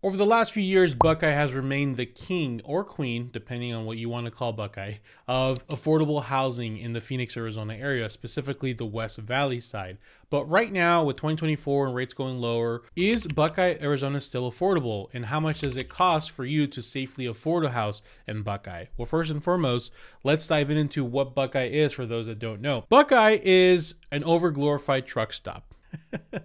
Over the last few years, Buckeye has remained the king or queen, depending on what you want to call Buckeye, of affordable housing in the Phoenix, Arizona area, specifically the West Valley side. But right now, with 2024 and rates going lower, is Buckeye, Arizona still affordable? And how much does it cost for you to safely afford a house in Buckeye? Well, first and foremost, let's dive into what Buckeye is for those that don't know. Buckeye is an overglorified truck stop.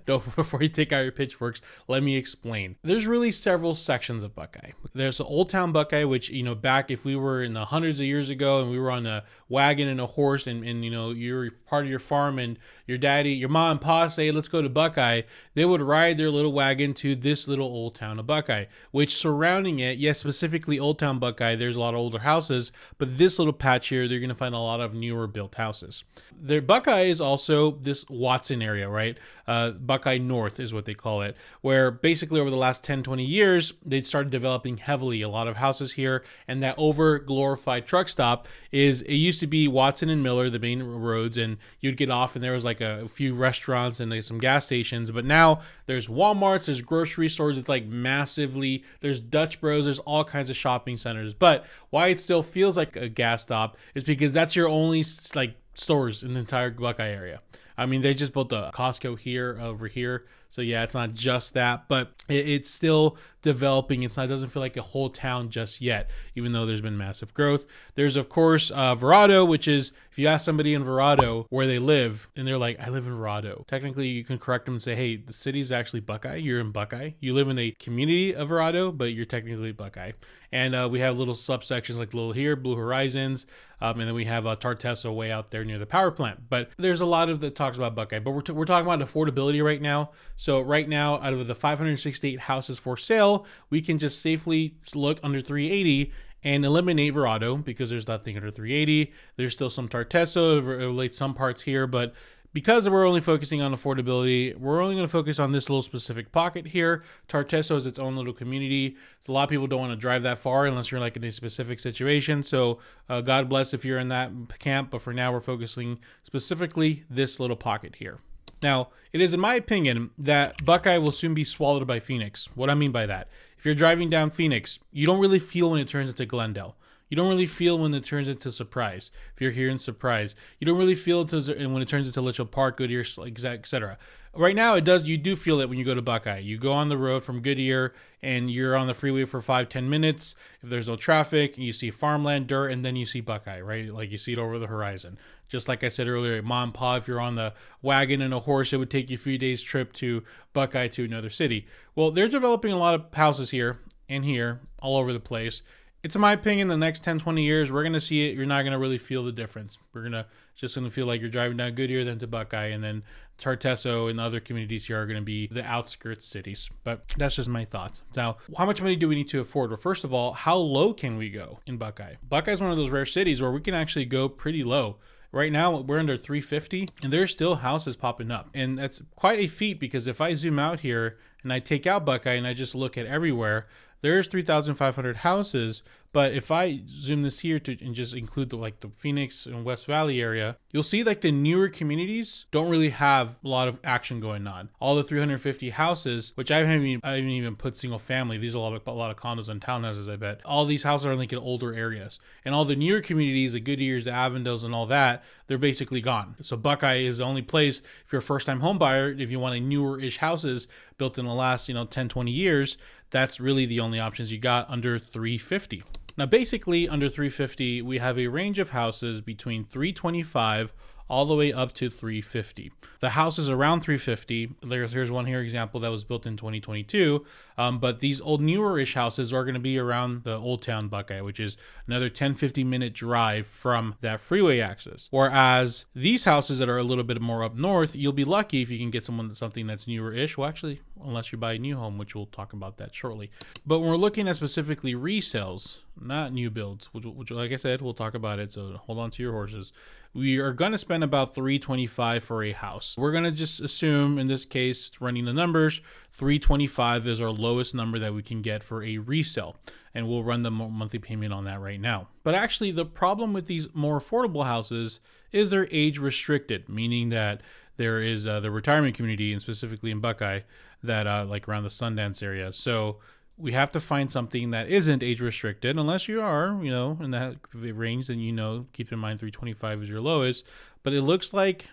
No, before you take out your pitchforks, let me explain. There's really several sections of Buckeye. There's the Old Town Buckeye, which, back if we were in the hundreds of years ago and we were on a wagon and a horse and you're part of your farm and your daddy, your mom and pa say, let's go to Buckeye, they would ride their little wagon to this little Old Town of Buckeye, which surrounding it, yes, specifically Old Town Buckeye, there's a lot of older houses, but this little patch here, they're going to find a lot of newer built houses. Their Buckeye is also this Watson area, right? Buckeye North is what they call it, where basically over the last 10, 20 years, they started developing heavily a lot of houses here. And that over glorified truck stop it used to be Watson and Miller, the main roads, and you'd get off and there was like a few restaurants and some gas stations. But now there's Walmarts, there's grocery stores. It's like massively, there's Dutch Bros, there's all kinds of shopping centers. But why it still feels like a gas stop is because that's your only stores in the entire Buckeye area. I mean, they just built a Costco over here. So yeah, it's not just that, but it's still developing. It doesn't feel like a whole town just yet, even though there's been massive growth. There's, of course, Verrado, which is, if you ask somebody in Verrado where they live, and they're like, I live in Verrado. Technically, you can correct them and say, hey, the city's actually Buckeye. You're in Buckeye. You live in a community of Verrado, but you're technically Buckeye. And we have little subsections like Little here, Blue Horizons, and then we have Tartesso way out there near the power plant. But there's a lot of that talks about Buckeye. But we're talking about affordability right now. So right now, out of the 568 houses for sale, we can just safely look under 380 and eliminate Verrado because there's nothing under 380. There's still some Tartesso, relates some parts here, but because we're only focusing on affordability, we're only going to focus on this little specific pocket here. Tartesso is its own little community. So a lot of people don't want to drive that far unless you're like in a specific situation. So God bless if you're in that camp. But for now, we're focusing specifically this little pocket here. Now, it is in my opinion that Buckeye will soon be swallowed by Phoenix. What I mean by that, if you're driving down Phoenix, you don't really feel when it turns into Glendale. You don't really feel when it turns into Surprise. If you're here in Surprise, you don't really feel when it turns into Litchfield Park, Goodyear, etc. Right now, it does. You do feel it when you go to Buckeye. You go on the road from Goodyear, and you're on the freeway for 5-10 minutes. If there's no traffic, you see farmland, dirt, and then you see Buckeye, right? Like you see it over the horizon. Just like I said earlier, mom and pa, if you're on the wagon and a horse, it would take you a few days trip to Buckeye to another city. Well, they're developing a lot of houses here and here, all over the place. It's in my opinion, the next 10, 20 years, we're going to see it. You're not going to really feel the difference. We're just going to feel like you're driving down Goodyear, then to Buckeye, and then Tartesso and other communities here are going to be the outskirts cities. But that's just my thoughts. Now, how much money do we need to afford? Well, first of all, how low can we go in Buckeye? Buckeye is one of those rare cities where we can actually go pretty low. Right now, we're under 350, and there's still houses popping up. And that's quite a feat because if I zoom out here and I take out Buckeye and I just look at everywhere, there's 3,500 houses. But if I zoom this here and just include the Phoenix and West Valley area, you'll see like the newer communities don't really have a lot of action going on. All the 350 houses, which I haven't even put single family. These are a lot of condos and townhouses, I bet. All these houses are like in older areas. And all the newer communities, the Goodyears, the Avondales, and all that, they're basically gone. So Buckeye is the only place, if you're a first-time home buyer, if you want a newer-ish houses built in the last 10, 20 years, that's really the only options you got under 350. Now, basically, under 350, we have a range of houses between 325 all the way up to 350. The houses around 350, here's one here example that was built in 2022, but these old newer-ish houses are going to be around the Old Town Buckeye, which is another 10-15 minute drive from that freeway access. Whereas these houses that are a little bit more up north, you'll be lucky if you can get something that's newer-ish. Well, actually, unless you buy a new home, which we'll talk about that shortly. But when we're looking at specifically resales, not new builds, which like I said, we'll talk about it, so hold on to your horses. We are going to spend about $325 for a house. We're going to just assume, in this case, running the numbers, $325 is our lowest number that we can get for a resale. And we'll run the monthly payment on that right now. But actually, the problem with these more affordable houses is they're age restricted, meaning that there is the retirement community, and specifically in Buckeye, that like around the Sundance area. So we have to find something that isn't age restricted, unless you are, you know, in that range. Then, you know, keep in mind 325 is your lowest. But it looks like,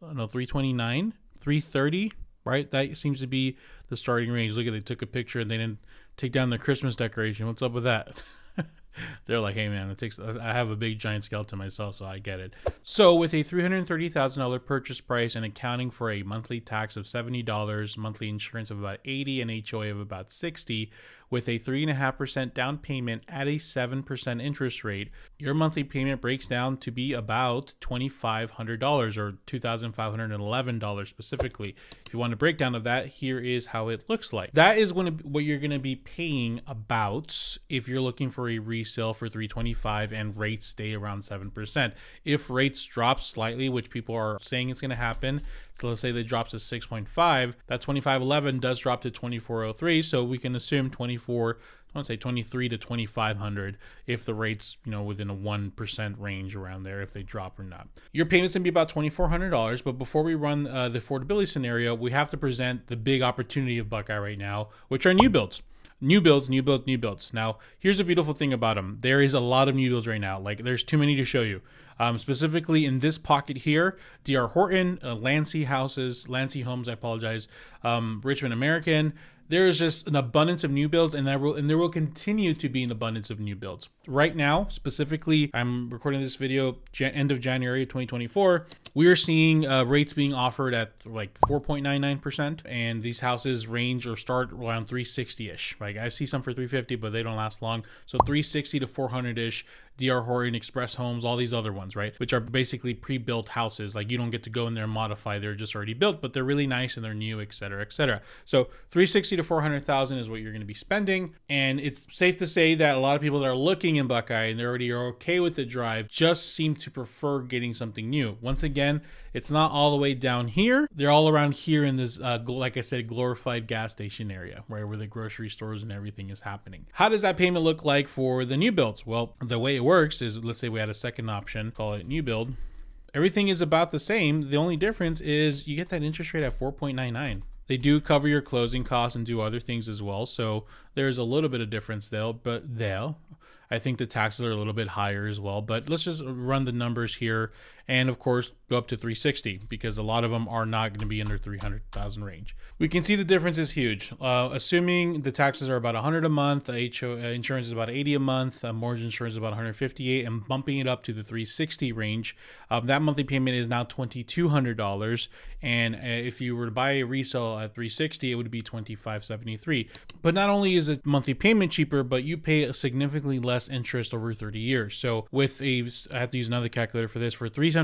I don't know, 329, 330, right? That seems to be the starting range. Look at, they took a picture and they didn't take down the Christmas decoration. What's up with that? They're like, hey man, I have a big giant skeleton myself, so I get it. So with a $330,000 purchase price and accounting for a monthly tax of $70, monthly insurance of about $80, and HOA of about $60, with a 3.5% down payment at a 7% interest rate, your monthly payment breaks down to be about $2,500 or $2,511 specifically. If you want a breakdown of that, here is how it looks like. That is what you're going to be paying about if you're looking for a resale for $325 and rates stay around 7%. If rates drop slightly, which people are saying it's going to happen, so let's say they drops to 6.5, that 2511 does drop to 2403, so we can assume 23 to 2500 if the rates, you know, within a 1% range around there, if they drop or not. Your payment's gonna be about $2,400, but before we run the affordability scenario, we have to present the big opportunity of Buckeye right now, which are new builds. New builds. Now, here's the beautiful thing about them. There is a lot of new builds right now. Like, there's too many to show you. Specifically in this pocket here, D.R. Horton, Lancy Homes, Richmond American. There is just an abundance of new builds, and there will continue to be an abundance of new builds. Right now, specifically, I'm recording this video end of January 2024. We are seeing rates being offered at like 4.99%, and these houses range or start around 360-ish. Like, I see some for 350, but they don't last long. So 360 to 400-ish. D.R. Horton, Express Homes, all these other ones, right? Which are basically pre-built houses. Like, you don't get to go in there and modify. They're just already built, but they're really nice and they're new, et cetera, et cetera. So 360 to 400,000 is what you're going to be spending. And it's safe to say that a lot of people that are looking in Buckeye and they already are okay with the drive just seem to prefer getting something new. Once again, it's not all the way down here. They're all around here in this, like I said, glorified gas station area, right, where the grocery stores and everything is happening. How does that payment look like for the new builds? Well, the way it works is, let's say we had a second option, call it new build. Everything is about the same. The only difference is you get that interest rate at 4.99. They do cover your closing costs and do other things as well. So there's a little bit of difference there, but I think the taxes are a little bit higher as well. But let's just run the numbers here. And of course, go up to 360 because a lot of them are not going to be under 300,000 range. We can see the difference is huge. Assuming the taxes are about 100 a month, the insurance is about 80 a month, mortgage insurance is about 158, and bumping it up to the 360 range, that monthly payment is now $2,200. And if you were to buy a resale at 360, it would be $2,573. But not only is the monthly payment cheaper, but you pay a significantly less interest over 30 years. So with I have to use another calculator for this, for $360,000,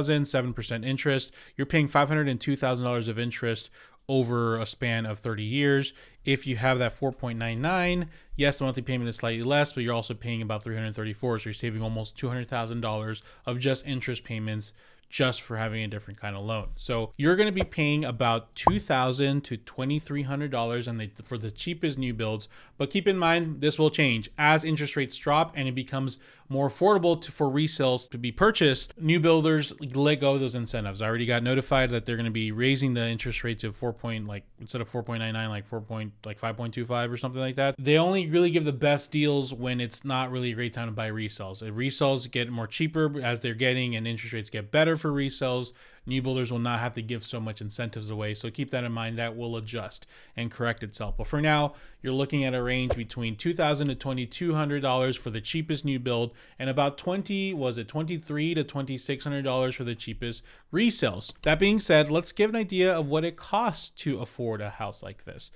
7% interest, you're paying $502,000 of interest over a span of 30 years. If you have that 4.99, yes, the monthly payment is slightly less, but you're also paying about $334, so you're saving almost $200,000 of just interest payments just for having a different kind of loan. So you're going to be paying about $2,000 to $2,300 for the cheapest new builds. But keep in mind, this will change as interest rates drop and it becomes more affordable for resales to be purchased. New builders let go of those incentives. I already got notified that they're going to be raising the interest rate to instead of 4.99, like 5.25 or something like that. They only really give the best deals when it's not really a great time to buy resales. Resales get more cheaper as they're getting, and interest rates get better for resales. New builders will not have to give so much incentives away. So keep that in mind. That will adjust and correct itself. But for now, you're looking at a range between $2,000 to $2,200 for the cheapest new build, and about $23 to $2,600 for the cheapest resales. That being said, let's give an idea of what it costs to afford a house like this.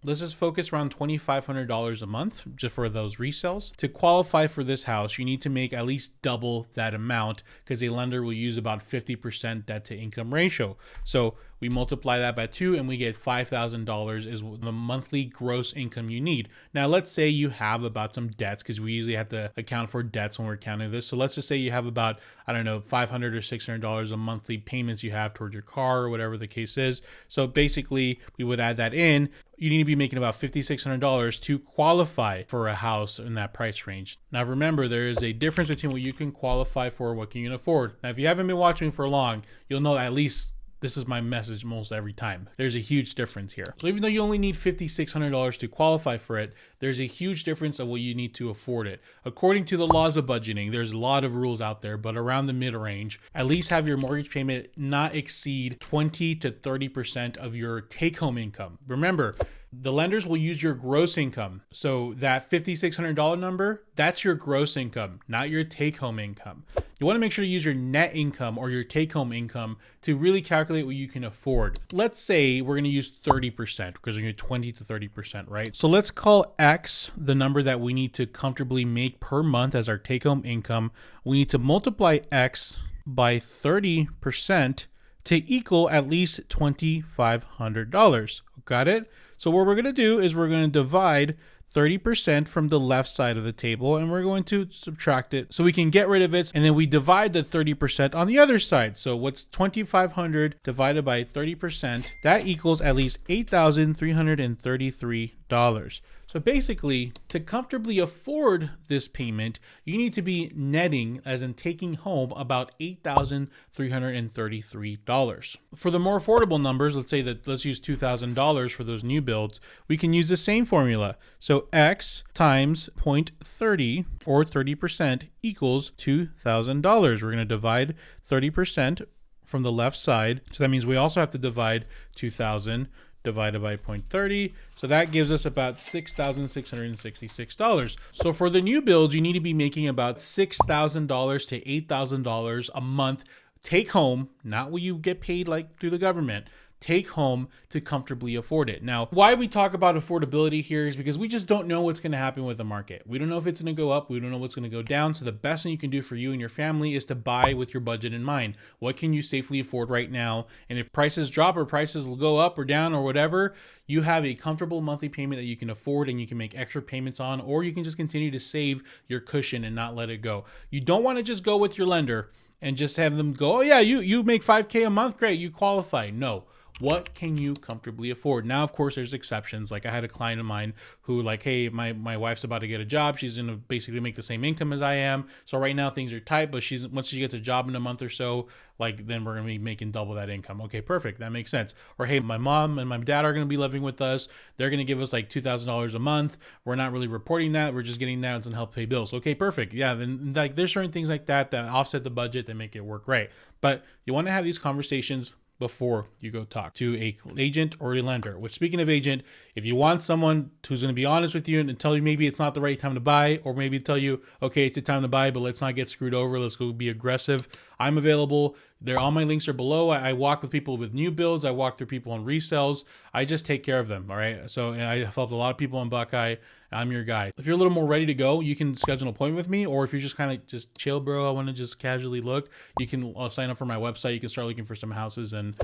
Let's just focus around $2,500 a month just for those resales. To qualify for this house, you need to make at least double that amount because a lender will use about 50% debt to income ratio. So we multiply that by 2 and we get $5,000 is the monthly gross income you need. Now, let's say you have about some debts, because we usually have to account for debts when we're counting this. So let's just say you have about, $500 or $600 a monthly payments you have towards your car or whatever the case is. So basically we would add that in. You need to be making about $5,600 to qualify for a house in that price range. Now, remember, there is a difference between what you can qualify for and what you can afford. Now, if you haven't been watching me for long, you'll know at least This is my message most every time. There's a huge difference here. So even though you only need $5,600 to qualify for it, there's a huge difference of what you need to afford it. According to the laws of budgeting, there's a lot of rules out there, but around the mid-range, at least have your mortgage payment not exceed 20 to 30% of your take-home income. Remember, the lenders will use your gross income. So that $5,600 number, that's your gross income, not your take-home income. You want to make sure to use your net income or your take-home income to really calculate what you can afford. Let's say we're going to use 30% because we're going to 20 to 30%, right? So let's call X the number that we need to comfortably make per month as our take-home income. We need to multiply X by 30% to equal at least $2,500. Got it? So what we're going to do is we're going to divide 30% from the left side of the table, and we're going to subtract it so we can get rid of it. And then we divide the 30% on the other side. So what's 2,500 divided by 30%? That equals at least $8,333. So basically, to comfortably afford this payment, you need to be netting, as in taking home, about $8,333. For the more affordable numbers, let's use $2,000 for those new builds, we can use the same formula. So X times 0.30 or 30% equals $2,000. We're going to divide 30% from the left side. So that means we also have to divide 2,000 divided by 0.30. So that gives us about $6,666. So for the new builds, you need to be making about $6,000 to $8,000 a month take home, not what you get paid like through the government. Take home to comfortably afford it. Now, why we talk about affordability here is because we just don't know what's going to happen with the market. We don't know if it's going to go up. We don't know what's going to go down. So the best thing you can do for you and your family is to buy with your budget in mind. What can you safely afford right now? And if prices drop or prices will go up or down or whatever, you have a comfortable monthly payment that you can afford and you can make extra payments on, or you can just continue to save your cushion and not let it go. You don't want to just go with your lender and just have them go, oh yeah, you make $5K a month. Great. You qualify. No. What can you comfortably afford? Now, of course, there's exceptions. Like I had a client of mine who like, hey, my wife's about to get a job. She's going to basically make the same income as I am. So right now things are tight, but once she gets a job in a month or so, like then we're going to be making double that income. Okay, perfect. That makes sense. Or hey, my mom and my dad are going to be living with us. They're going to give us like $2,000 a month. We're not really reporting that. We're just getting that to help pay bills. Okay, perfect. Yeah, then like there's certain things like that offset the budget that make it work right. But you want to have these conversations before you go talk to a agent or a lender. Which, speaking of agent, if you want someone who's going to be honest with you and tell you maybe it's not the right time to buy, or maybe tell you, okay, it's the time to buy, but let's not get screwed over. Let's go be aggressive. I'm available. All my links are below. I walk with people with new builds. I walk through people on resales. I just take care of them. All right. So I've helped a lot of people in Buckeye. I'm your guy. If you're a little more ready to go, you can schedule an appointment with me. Or if you're just kind of just chill, bro, I want to just casually look, you can sign up for my website. You can start looking for some houses and,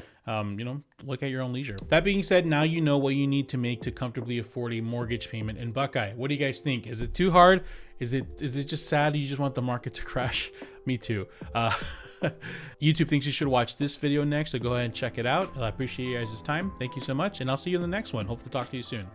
look at your own leisure. That being said, now you know what you need to make to comfortably afford a mortgage payment in Buckeye. What do you guys think? Is it too hard? Is it just sad? You just want the market to crash? Me too. YouTube thinks you should watch this video next, so go ahead and check it out. I appreciate you guys' time. Thank you so much, and I'll see you in the next one. Hope to talk to you soon.